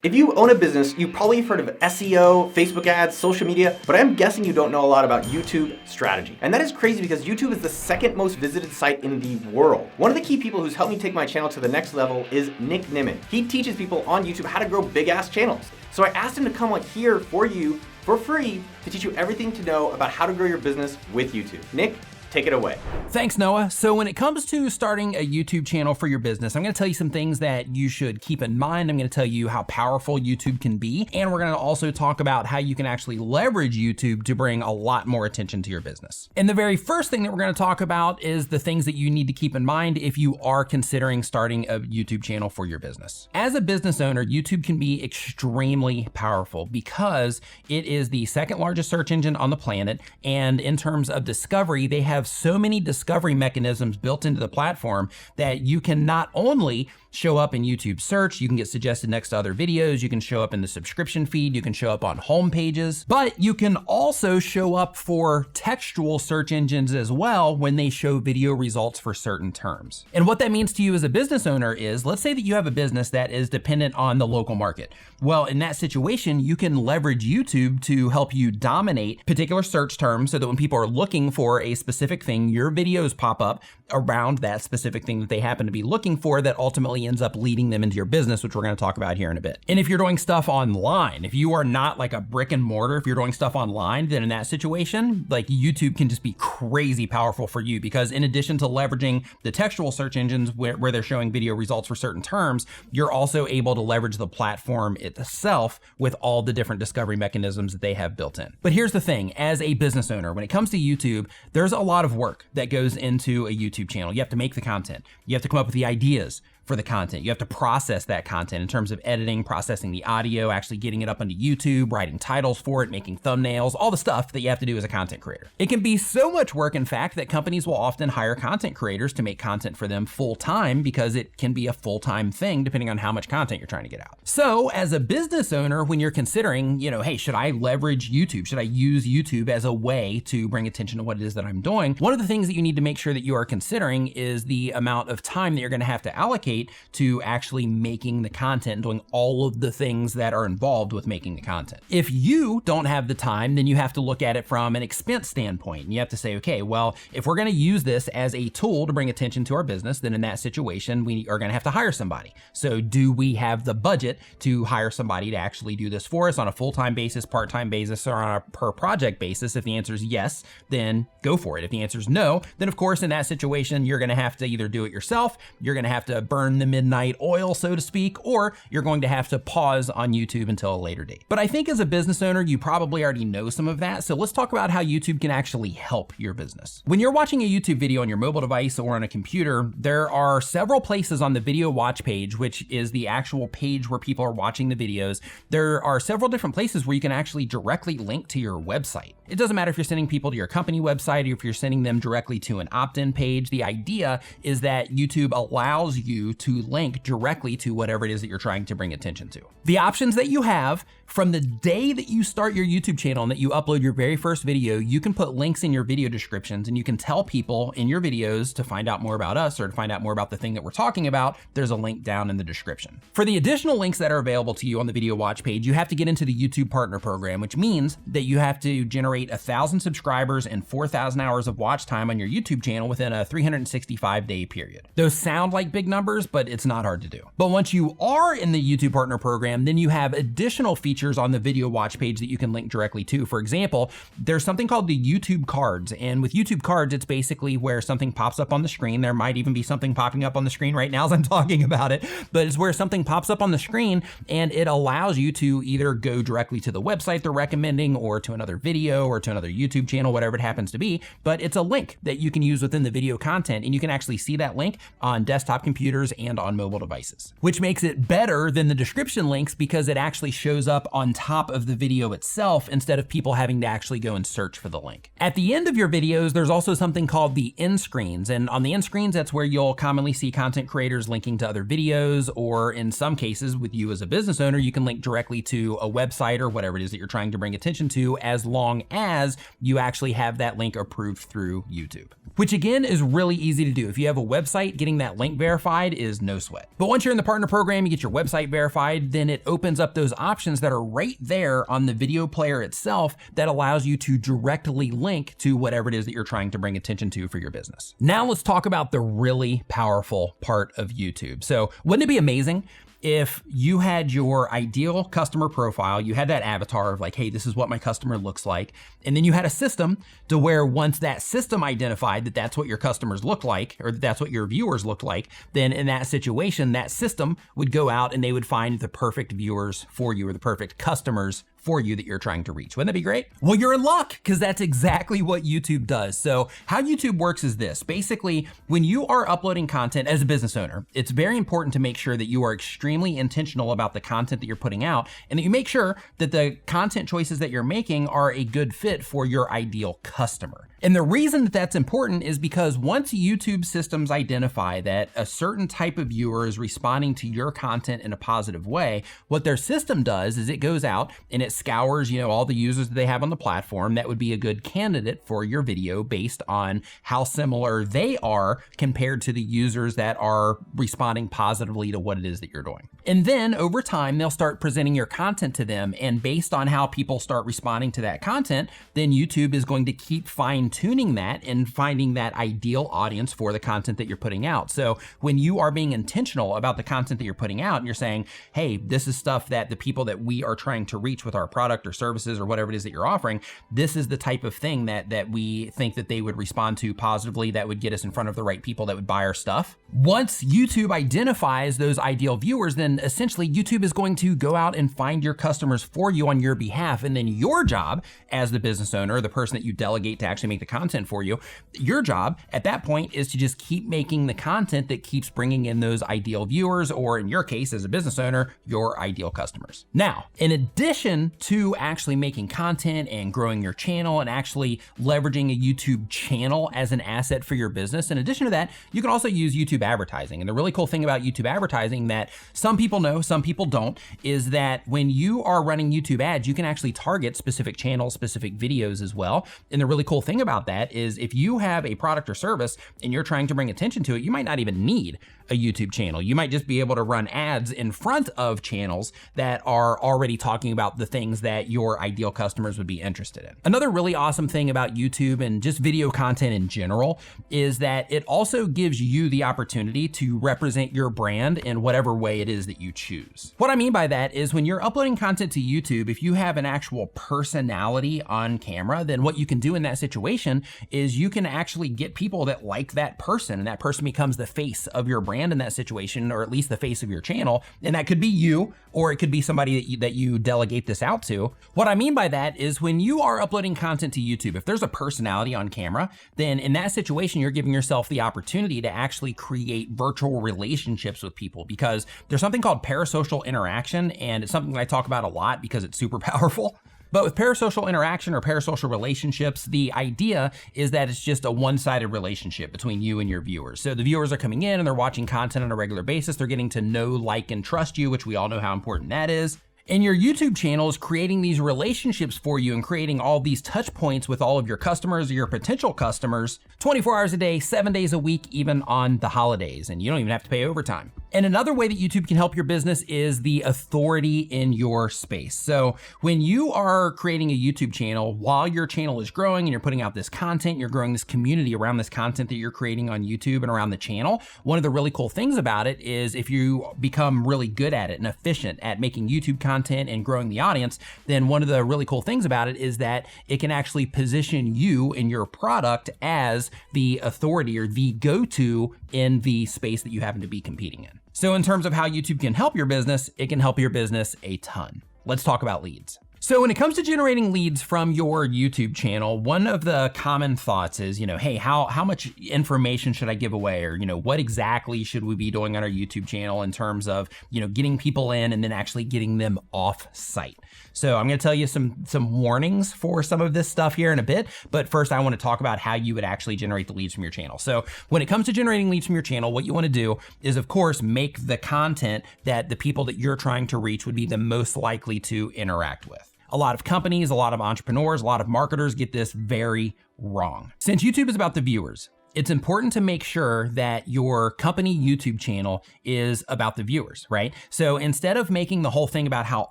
If you own a business, you probably have heard of SEO, Facebook ads, social media, but I'm guessing you don't know a lot about YouTube strategy. And that is crazy because YouTube is the second most visited site in the world. One of the key people who's helped me take my channel to the next level is Nick Nimmin. He teaches people on YouTube how to grow big ass channels. So I asked him to come here for you for free to teach you everything to know about how to grow your business with YouTube. Nick, take it away. Thanks, Noah. So when it comes to starting a YouTube channel for your business, I'm gonna tell you some things that you should keep in mind. I'm gonna tell you how powerful YouTube can be, and we're gonna also talk about how you can actually leverage YouTube to bring a lot more attention to your business. And the very first thing that we're gonna talk about is the things that you need to keep in mind if you are considering starting a YouTube channel for your business. As a business owner, YouTube can be extremely powerful because it is the second largest search engine on the planet, and in terms of discovery, they have so many discovery mechanisms built into the platform that you can not only show up in YouTube search, you can get suggested next to other videos, you can show up in the subscription feed, you can show up on home pages, but you can also show up for textual search engines as well when they show video results for certain terms. And what that means to you as a business owner is, let's say that you have a business that is dependent on the local market. Well, in that situation, you can leverage YouTube to help you dominate particular search terms so that when people are looking for a specific thing, your videos pop up around that specific thing that they happen to be looking for that ultimately ends up leading them into your business, which we're going to talk about here in a bit. And if you're doing stuff online, if you are not like a brick and mortar, if you're doing stuff online, then in that situation, like YouTube can just be crazy powerful for you, because in addition to leveraging the textual search engines where they're showing video results for certain terms, you're also able to leverage the platform itself with all the different discovery mechanisms that they have built in. But here's the thing, as a business owner, when it comes to YouTube, there's a lot of work that goes into a YouTube channel. You have to make the content. You have to come up with the ideas for the content. You have to process that content in terms of editing, processing the audio, actually getting it up onto YouTube, writing titles for it, making thumbnails, all the stuff that you have to do as a content creator. It can be so much work, in fact, that companies will often hire content creators to make content for them full time, because it can be a full-time thing depending on how much content you're trying to get out. So as a business owner, when you're considering, hey, should I leverage YouTube? Should I use YouTube as a way to bring attention to what it is that I'm doing? One of the things that you need to make sure that you are considering is the amount of time that you're going to have to allocate to actually making the content and doing all of the things that are involved with making the content. If you don't have the time, then you have to look at it from an expense standpoint. And you have to say, okay, well, if we're going to use this as a tool to bring attention to our business, then in that situation, we are going to have to hire somebody. So do we have the budget to hire somebody to actually do this for us on a full-time basis, part-time basis, or on a per project basis? If the answer is yes, then go for it. If the answer is no, then of course, in that situation, you're going to have to either do it yourself, you're going to have to burn the midnight oil, so to speak, or you're going to have to pause on YouTube until a later date. But I think as a business owner, you probably already know some of that. So let's talk about how YouTube can actually help your business. When you're watching a YouTube video on your mobile device or on a computer, there are several places on the video watch page, which is the actual page where people are watching the videos. There are several different places where you can actually directly link to your website. It doesn't matter if you're sending people to your company website or if you're sending them directly to an opt-in page. The idea is that YouTube allows you to link directly to whatever it is that you're trying to bring attention to. The options that you have from the day that you start your YouTube channel and that you upload your very first video, you can put links in your video descriptions, and you can tell people in your videos to find out more about us or to find out more about the thing that we're talking about. There's a link down in the description. For the additional links that are available to you on the video watch page, you have to get into the YouTube Partner Program, which means that you have to generate 1,000 subscribers and 4,000 hours of watch time on your YouTube channel within a 365-day period. Those sound like big numbers, but it's not hard to do. But once you are in the YouTube Partner Program, then you have additional features on the video watch page that you can link directly to. For example, there's something called the YouTube cards. And with YouTube cards, it's basically where something pops up on the screen. There might even be something popping up on the screen right now as I'm talking about it, but it's where something pops up on the screen and it allows you to either go directly to the website they're recommending or to another video or to another YouTube channel, whatever it happens to be. But it's a link that you can use within the video content, and you can actually see that link on desktop computers and on mobile devices, which makes it better than the description links because it actually shows up on top of the video itself instead of people having to actually go and search for the link. At the end of your videos, there's also something called the end screens. And on the end screens, that's where you'll commonly see content creators linking to other videos, or in some cases with you as a business owner, you can link directly to a website or whatever it is that you're trying to bring attention to, as long as you actually have that link approved through YouTube, which again is really easy to do. If you have a website, getting that link verified is no sweat. But once you're in the partner program, you get your website verified, then it opens up those options that are right there on the video player itself that allows you to directly link to whatever it is that you're trying to bring attention to for your business. Now let's talk about the really powerful part of YouTube. So wouldn't it be amazing if you had your ideal customer profile, you had that avatar of like, hey, this is what my customer looks like. And then you had a system to where once that system identified that that's what your customers look like, or that that's what your viewers look like, then in that situation, that system would go out and they would find the perfect viewers for you or the perfect customers for you that you're trying to reach. Wouldn't that be great? Well, you're in luck because that's exactly what YouTube does. So how YouTube works is this. Basically, when you are uploading content as a business owner, it's very important to make sure that you are extremely intentional about the content that you're putting out and that you make sure that the content choices that you're making are a good fit for your ideal customer. And the reason that that's important is because once YouTube systems identify that a certain type of viewer is responding to your content in a positive way, what their system does is it goes out and it scours, all the users that they have on the platform that would be a good candidate for your video based on how similar they are compared to the users that are responding positively to what it is that you're doing. And then over time, they'll start presenting your content to them. And based on how people start responding to that content, then YouTube is going to keep fine-tuning that and finding that ideal audience for the content that you're putting out. So when you are being intentional about the content that you're putting out and you're saying, hey, this is stuff that the people that we are trying to reach with our product or services or whatever it is that you're offering, this is the type of thing that we think that they would respond to positively, that would get us in front of the right people that would buy our stuff. Once YouTube identifies those ideal viewers, then essentially YouTube is going to go out and find your customers for you on your behalf. And then your job as the business owner, the person that you delegate to actually make the content for you, your job at that point is to just keep making the content that keeps bringing in those ideal viewers, or in your case as a business owner, your ideal customers. Now, in addition to actually making content and growing your channel and actually leveraging a YouTube channel as an asset for your business, in addition to that, you can also use YouTube advertising. And the really cool thing about YouTube advertising that some people know, some people don't, is that when you are running YouTube ads, you can actually target specific channels, specific videos as well. And the really cool thing about that is if you have a product or service and you're trying to bring attention to it, you might not even need a YouTube channel. You might just be able to run ads in front of channels that are already talking about the things that your ideal customers would be interested in. Another really awesome thing about YouTube and just video content in general is that it also gives you the opportunity to represent your brand in whatever way it is that you choose. What I mean by that is when you're uploading content to YouTube, if you have an actual personality on camera, then what you can do in that situation is you can actually get people that like that person, and that person becomes the face of your brand in that situation, or at least the face of your channel. And that could be you, or it could be somebody that you delegate this out to. What I mean by that is when you are uploading content to YouTube, if there's a personality on camera, then in that situation, you're giving yourself the opportunity to actually create virtual relationships with people, because there's something called parasocial interaction, and it's something that I talk about a lot because it's super powerful. But with parasocial interaction or parasocial relationships, the idea is that it's just a one-sided relationship between you and your viewers. So the viewers are coming in and they're watching content on a regular basis. They're getting to know, like, and trust you, which we all know how important that is. And your YouTube channel is creating these relationships for you and creating all these touch points with all of your customers or your potential customers 24 hours a day, 7 days a week, even on the holidays. And you don't even have to pay overtime. And another way that YouTube can help your business is the authority in your space. So when you are creating a YouTube channel, while your channel is growing and you're putting out this content, you're growing this community around this content that you're creating on YouTube and around the channel. One of the really cool things about it is if you become really good at it and efficient at making YouTube content and growing the audience, then one of the really cool things about it is that it can actually position you and your product as the authority or the go-to in the space that you happen to be competing in. So in terms of how YouTube can help your business, it can help your business a ton. Let's talk about leads. So when it comes to generating leads from your YouTube channel, one of the common thoughts is, hey, how much information should I give away? Or, what exactly should we be doing on our YouTube channel in terms of, getting people in and then actually getting them off site? So I'm going to tell you some warnings for some of this stuff here in a bit. But first, I want to talk about how you would actually generate the leads from your channel. So when it comes to generating leads from your channel, what you want to do is, of course, make the content that the people that you're trying to reach would be the most likely to interact with. A lot of companies, a lot of entrepreneurs, a lot of marketers get this very wrong. Since YouTube is about the viewers, It's important to make sure that your company YouTube channel is about the viewers, right? So instead of making the whole thing about how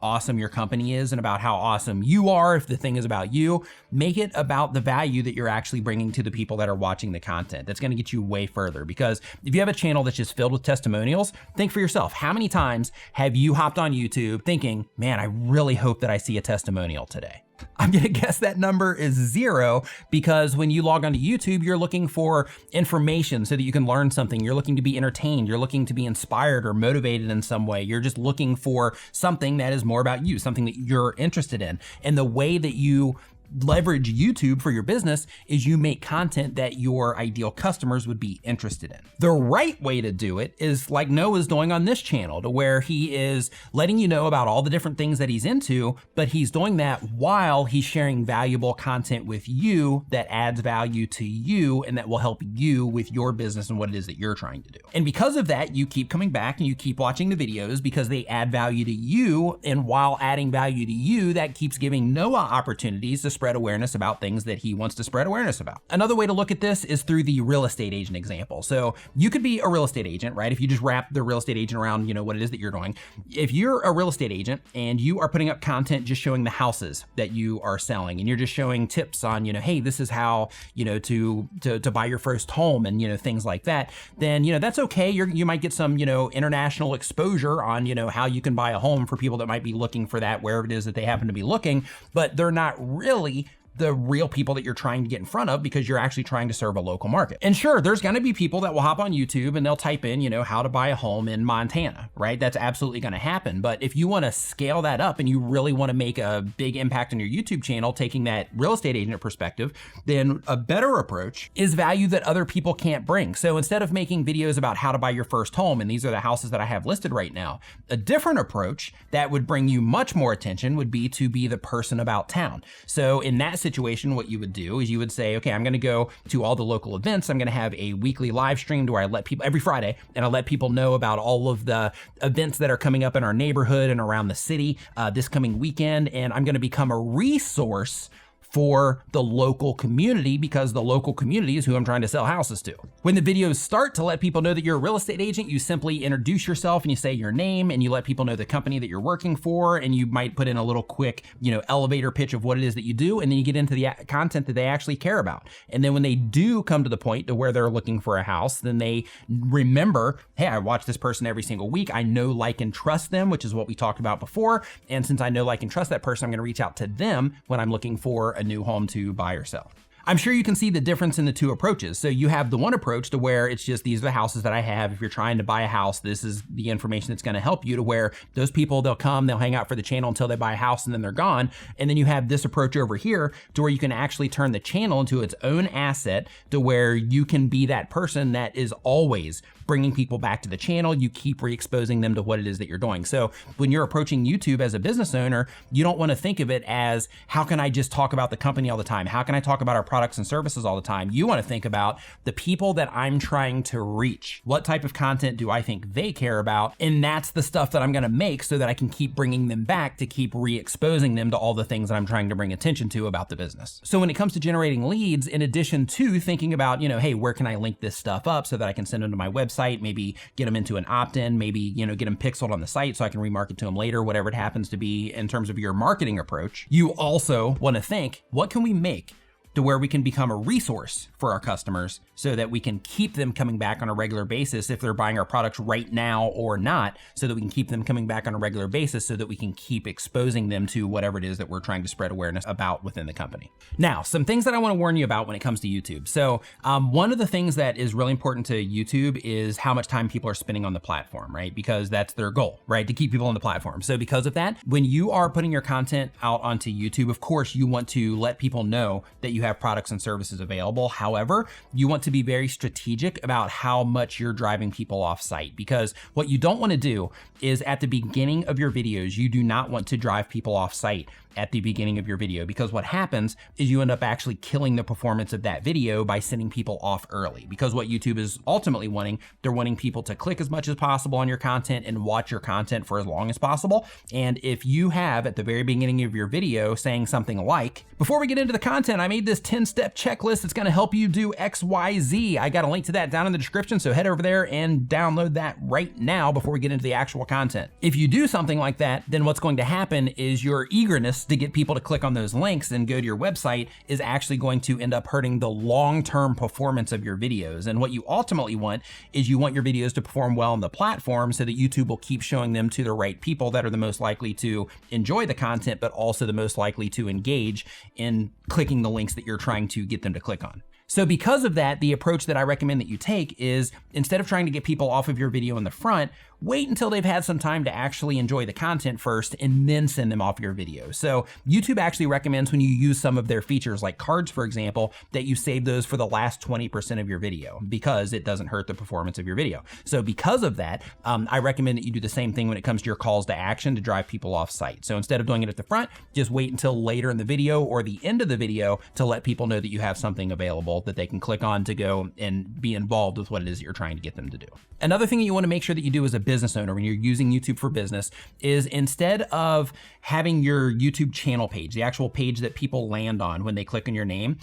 awesome your company is and about how awesome you are, if the thing is about you, make it about the value that you're actually bringing to the people that are watching the content. That's gonna get you way further, because if you have a channel that's just filled with testimonials, think for yourself, how many times have you hopped on YouTube thinking, man, I really hope that I see a testimonial today? I'm gonna guess that number is 0, because when you log onto YouTube, you're looking for information so that you can learn something. You're looking to be entertained. You're looking to be inspired or motivated in some way. You're just looking for something that is more about you, something that you're interested in. And the way that you leverage YouTube for your business is you make content that your ideal customers would be interested in. The right way to do it is like Noah's doing on this channel, to where he is letting you know about all the different things that he's into, but he's doing that while he's sharing valuable content with you that adds value to you and that will help you with your business and what it is that you're trying to do. And because of that, you keep coming back and you keep watching the videos because they add value to you. And while adding value to you, that keeps giving Noah opportunities to spread awareness about things that he wants to spread awareness about. Another way to look at this is through the real estate agent example. So you could be a real estate agent, right? If you just wrap the real estate agent around, what it is that you're doing. If you're a real estate agent and you are putting up content just showing the houses that you are selling, and you're just showing tips on, hey, this is how, to buy your first home and, things like that, then, that's okay. You might get some, international exposure on, how you can buy a home for people that might be looking for that wherever it is that they happen to be looking, but they're not really the real people that you're trying to get in front of, because you're actually trying to serve a local market. And sure, there's gonna be people that will hop on YouTube and they'll type in, how to buy a home in Montana, right? That's absolutely gonna happen. But if you wanna scale that up and you really wanna make a big impact on your YouTube channel, taking that real estate agent perspective, then a better approach is value that other people can't bring. So instead of making videos about how to buy your first home, and these are the houses that I have listed right now, a different approach that would bring you much more attention would be to be the person about town. So in that situation, what you would do is you would say, okay, I'm gonna go to all the local events. I'm gonna have a weekly live stream where I let people, every Friday, and I let people know about all of the events that are coming up in our neighborhood and around the city this coming weekend. And I'm gonna become a resource for the local community, because the local community is who I'm trying to sell houses to. When the videos start to let people know that you're a real estate agent, you simply introduce yourself and you say your name and you let people know the company that you're working for, and you might put in a little quick, elevator pitch of what it is that you do, and then you get into the content that they actually care about. And then when they do come to the point to where they're looking for a house, then they remember, hey, I watch this person every single week. I know, like, and trust them, which is what we talked about before. And since I know, like, and trust that person, I'm gonna reach out to them when I'm looking for a new home to buy or sell. I'm sure you can see the difference in the two approaches. So you have the one approach to where it's just, these are the houses that I have. If you're trying to buy a house, this is the information that's gonna help you, to where those people, they'll come, they'll hang out for the channel until they buy a house and then they're gone. And then you have this approach over here to where you can actually turn the channel into its own asset, to where you can be that person that is always bringing people back to the channel. You keep re-exposing them to what it is that you're doing. So when you're approaching YouTube as a business owner, you don't want to think of it as, how can I just talk about the company all the time? How can I talk about our products and services all the time? You want to think about the people that I'm trying to reach. What type of content do I think they care about? And that's the stuff that I'm going to make so that I can keep bringing them back, to keep re-exposing them to all the things that I'm trying to bring attention to about the business. So when it comes to generating leads, in addition to thinking about, hey, where can I link this stuff up so that I can send them to my website, maybe get them into an opt-in, maybe, get them pixeled on the site so I can remarket to them later, whatever it happens to be in terms of your marketing approach. You also want to think, what can we make to where we can become a resource for our customers so that we can keep them coming back on a regular basis if they're buying our products right now or not, so that we can keep them coming back on a regular basis, so that we can keep exposing them to whatever it is that we're trying to spread awareness about within the company. Now, some things that I want to warn you about when it comes to YouTube. So one of the things that is really important to YouTube is how much time people are spending on the platform, right? Because that's their goal, right? To keep people on the platform. So because of that, when you are putting your content out onto YouTube, of course, you want to let people know that you have products and services available. However, you want to be very strategic about how much you're driving people off site, because what you don't want to do is, at the beginning of your videos, you do not want to drive people off site at the beginning of your video, because what happens is you end up actually killing the performance of that video by sending people off early. Because what YouTube is ultimately wanting, they're wanting people to click as much as possible on your content and watch your content for as long as possible. And if you have, at the very beginning of your video, saying something like, before we get into the content, I made this this 10-step checklist that's gonna help you do XYZ. I got a link to that down in the description, so head over there and download that right now before we get into the actual content. If you do something like that, then what's going to happen is your eagerness to get people to click on those links and go to your website is actually going to end up hurting the long-term performance of your videos. And what you ultimately want is you want your videos to perform well on the platform so that YouTube will keep showing them to the right people that are the most likely to enjoy the content, but also the most likely to engage in clicking the links that you're trying to get them to click on. So because of that, the approach that I recommend that you take is instead of trying to get people off of your video in the front, wait until they've had some time to actually enjoy the content first and then send them off your video. So YouTube actually recommends when you use some of their features like cards, for example, that you save those for the last 20% of your video because it doesn't hurt the performance of your video. So because of that, I recommend that you do the same thing when it comes to your calls to action to drive people off site. So instead of doing it at the front, just wait until later in the video or the end of the video to let people know that you have something available that they can click on to go and be involved with what it is that you're trying to get them to do. Another thing that you want to make sure that you do as a business owner when you're using YouTube for business is instead of having your YouTube channel page, the actual page that people land on when they click on your name,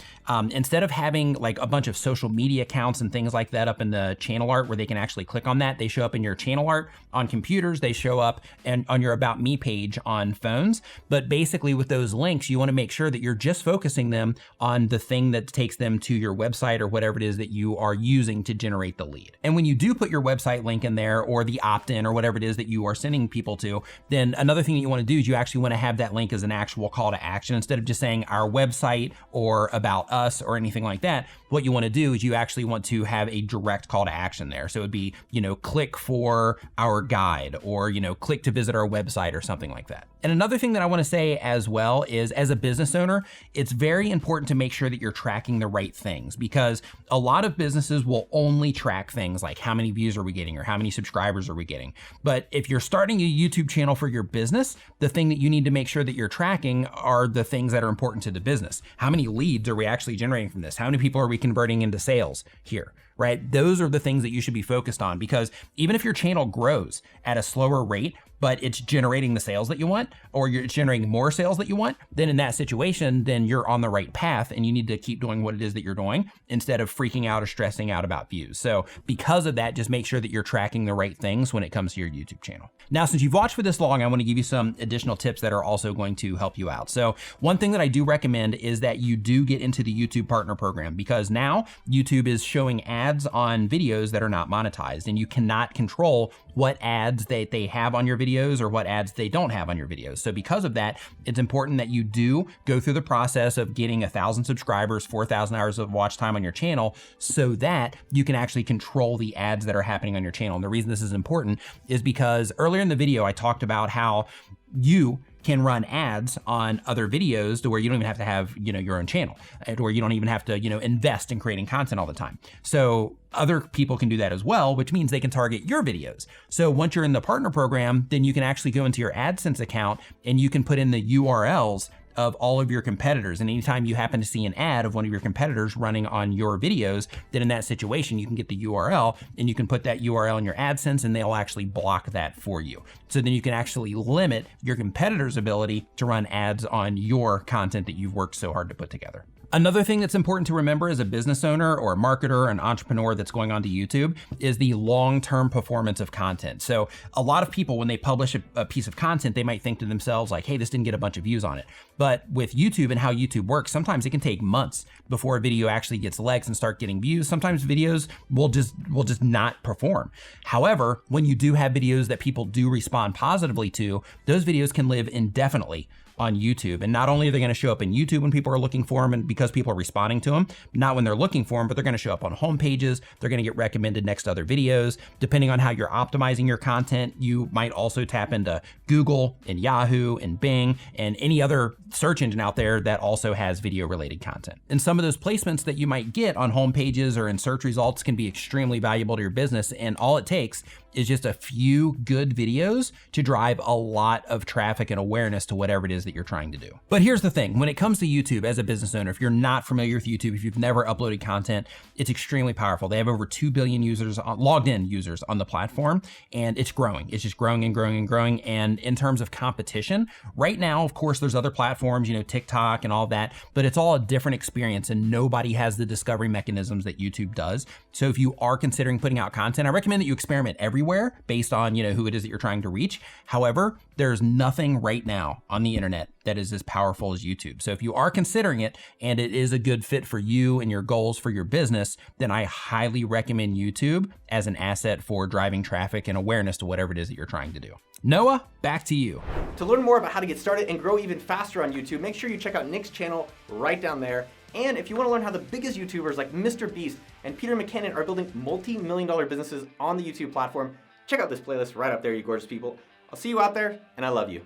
instead of having like a bunch of social media accounts and things like that up in the channel art where they can actually click on that, they show up in your channel art on computers, they show up and on your About Me page on phones. But basically with those links, you want to make sure that you're just focusing them on the thing that takes them to your website or whatever it is that you are using to generate the lead. And when you do put your website link in there or the opt-in or whatever it is that you are sending people to, then another thing that you want to do is you actually want to have that link as an actual call to action instead of just saying our website or about us or anything like that. What you want to do is you actually want to have a direct call to action there. So it would be, click for our guide or, click to visit our website or something like that. And another thing that I want to say as well is as a business owner, it's very important to make sure that you're tracking the right things because a lot of businesses will only track things like how many views are we getting or how many subscribers are we getting. But if you're starting a YouTube channel for your business, the thing that you need to make sure that you're tracking are the things that are important to the business. How many leads are we actually generating from this? How many people are we converting into sales here? Right? Those are the things that you should be focused on because even if your channel grows at a slower rate, but it's generating the sales that you want, or you're generating more sales that you want, then in that situation, then you're on the right path and you need to keep doing what it is that you're doing instead of freaking out or stressing out about views. So because of that, just make sure that you're tracking the right things when it comes to your YouTube channel. Now, since you've watched for this long, I want to give you some additional tips that are also going to help you out. So one thing that I do recommend is that you do get into the YouTube Partner Program because now YouTube is showing ads on videos that are not monetized and you cannot control what ads they have on your videos or what ads they don't have on your videos. So because of that, it's important that you do go through the process of getting 1,000 subscribers, 4,000 hours of watch time on your channel so that you can actually control the ads that are happening on your channel. And the reason this is important is because earlier in the video, I talked about how you can run ads on other videos to where you don't even have to have, your own channel, or you don't even have to, invest in creating content all the time. So other people can do that as well, which means they can target your videos. So once you're in the partner program, then you can actually go into your AdSense account and you can put in the URLs of all of your competitors. And anytime you happen to see an ad of one of your competitors running on your videos, then in that situation, you can get the URL and you can put that URL in your AdSense and they'll actually block that for you. So then you can actually limit your competitor's ability to run ads on your content that you've worked so hard to put together. Another thing that's important to remember as a business owner or a marketer, an entrepreneur that's going onto YouTube is the long-term performance of content. So a lot of people, when they publish a piece of content, they might think to themselves like, hey, this didn't get a bunch of views on it. But with YouTube and how YouTube works, sometimes it can take months before a video actually gets legs and start getting views. Sometimes videos will just not perform. However, when you do have videos that people do respond positively to, those videos can live indefinitely on YouTube. And not only are they going to show up in YouTube when people are looking for them and because people are responding to them, not when they're looking for them, but they're going to show up on home pages. They're going to get recommended next to other videos. Depending on how you're optimizing your content, you might also tap into Google and Yahoo and Bing and any other search engine out there that also has video related content. And some of those placements that you might get on home pages or in search results can be extremely valuable to your business. And all it takes is just a few good videos to drive a lot of traffic and awareness to whatever it is that you're trying to do. But here's the thing, when it comes to YouTube as a business owner, if you're not familiar with YouTube, if you've never uploaded content, it's extremely powerful. They have over 2 billion users, logged in users on the platform, and it's growing. It's just growing and growing and growing. And in terms of competition, right now, of course, there's other platforms, TikTok and all that, but it's all a different experience and nobody has the discovery mechanisms that YouTube does. So if you are considering putting out content, I recommend that you experiment everywhere based on, who it is that you're trying to reach. However, there's nothing right now on the internet that is as powerful as YouTube. So if you are considering it and it is a good fit for you and your goals for your business, then I highly recommend YouTube as an asset for driving traffic and awareness to whatever it is that you're trying to do. Noah, back to you. To learn more about how to get started and grow even faster on YouTube, make sure you check out Nick's channel right down there. And if you want to learn how the biggest YouTubers like Mr. Beast and Peter McKinnon are building multi-million-dollar businesses on the YouTube platform, check out this playlist right up there, you gorgeous people. I'll see you out there, and I love you.